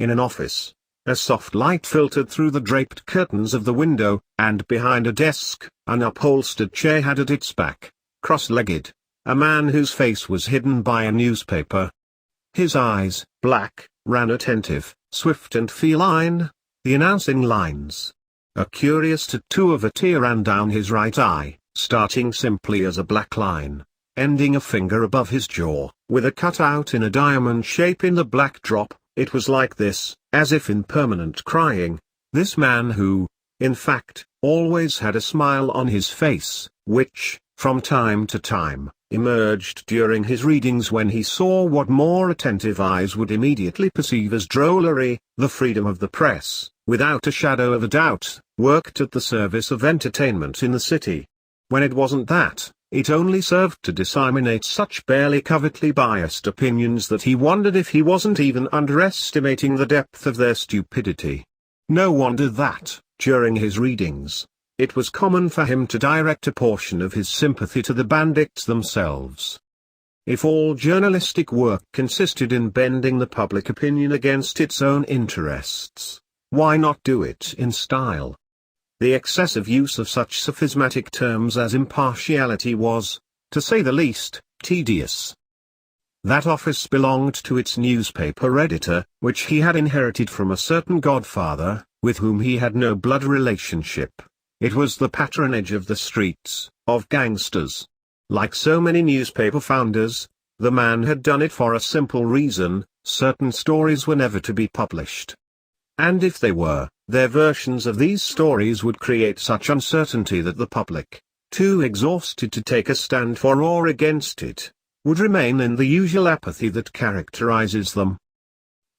in an office. A soft light filtered through the draped curtains of the window, and behind a desk, an upholstered chair had at its back, cross-legged, a man whose face was hidden by a newspaper. His eyes, black, ran attentive, swift and feline. The announcing lines. A curious tattoo of a tear ran down his right eye, starting simply as a black line, ending a finger above his jaw, with a cutout in a diamond shape in the black drop. It was like this, as if in permanent crying. This man who, in fact, always had a smile on his face, which, from time to time, emerged during his readings when he saw what more attentive eyes would immediately perceive as drollery. The freedom of the press, without a shadow of a doubt, worked at the service of entertainment in the city. When it wasn't that, it only served to disseminate such barely covertly biased opinions that he wondered if he wasn't even underestimating the depth of their stupidity. No wonder that, during his readings, it was common for him to direct a portion of his sympathy to the bandits themselves. If all journalistic work consisted in bending the public opinion against its own interests, why not do it in style? The excessive use of such sophismatic terms as impartiality was, to say the least, tedious. That office belonged to its newspaper editor, which he had inherited from a certain godfather, with whom he had no blood relationship. It was the patronage of the streets, of gangsters. Like so many newspaper founders, the man had done it for a simple reason: certain stories were never to be published. And if they were, their versions of these stories would create such uncertainty that the public, too exhausted to take a stand for or against it, would remain in the usual apathy that characterizes them.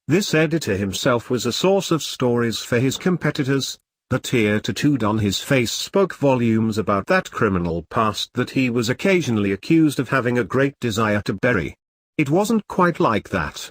This editor himself was a source of stories for his competitors. The tear tattooed on his face spoke volumes about that criminal past that he was occasionally accused of having a great desire to bury. It wasn't quite like that.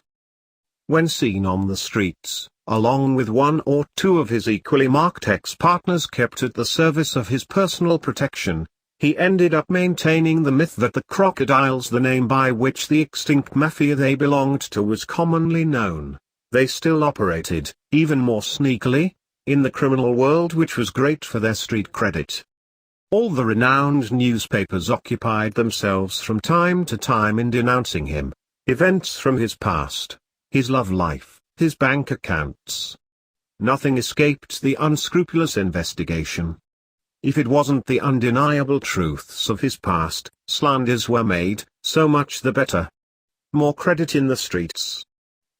When seen on the streets, along with one or two of his equally marked ex-partners kept at the service of his personal protection, he ended up maintaining the myth that the crocodiles, the name by which the extinct mafia they belonged to was commonly known, they still operated, even more sneakily, in the criminal world, which was great for their street credit. All the renowned newspapers occupied themselves from time to time in denouncing him, events from his past, his love life, his bank accounts. Nothing escaped the unscrupulous investigation. If it wasn't the undeniable truths of his past, slanders were made, so much the better. More credit in the streets.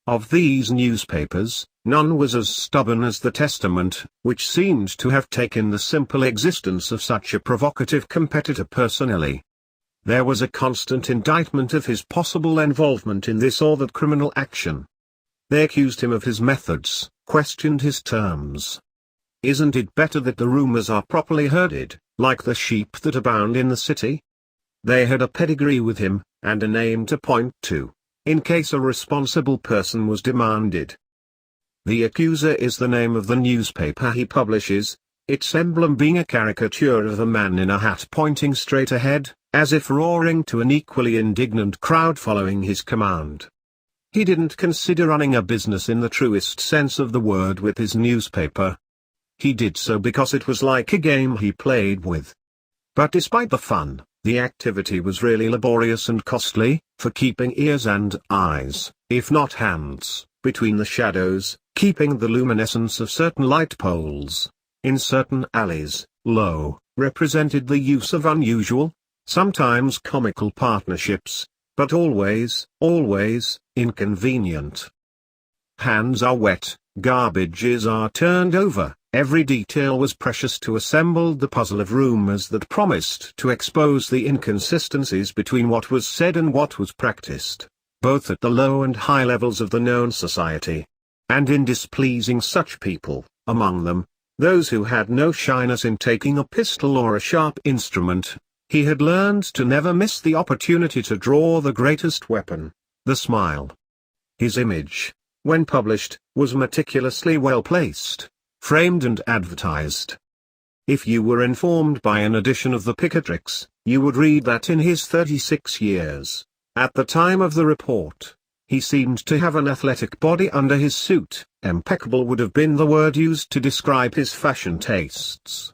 Of these newspapers, none was as stubborn as the Testament, which seemed to have taken the simple existence of such a provocative competitor personally. There was a constant indictment of his possible involvement in this or that criminal action. They accused him of his methods, questioned his terms. Isn't it better that the rumors are properly herded, like the sheep that abound in the city? They had a pedigree with him, and a name to point to, in case a responsible person was demanded. The accuser is the name of the newspaper he publishes, its emblem being a caricature of a man in a hat pointing straight ahead, as if roaring to an equally indignant crowd following his command. He didn't consider running a business in the truest sense of the word with his newspaper. He did so because it was like a game he played with. But despite the fun, the activity was really laborious and costly, for keeping ears and eyes, if not hands, between the shadows, keeping the luminescence of certain light poles, in certain alleys, low, represented the use of unusual, sometimes comical partnerships, but always, inconvenient. Hands are wet, garbages are turned over, every detail was precious to assemble the puzzle of rumors that promised to expose the inconsistencies between what was said and what was practiced, both at the low and high levels of the known society. And in displeasing such people, among them, those who had no shyness in taking a pistol or a sharp instrument, he had learned to never miss the opportunity to draw the greatest weapon, the smile. His image, when published, was meticulously well placed, framed and advertised. If you were informed by an edition of the Picatrix, you would read that in his 36 years, at the time of the report, he seemed to have an athletic body under his suit, Impeccable would have been the word used to describe his fashion tastes.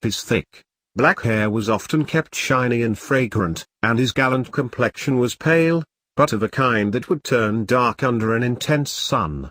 His thick, black hair was often kept shiny and fragrant, and his gallant complexion was pale, but of a kind that would turn dark under an intense sun.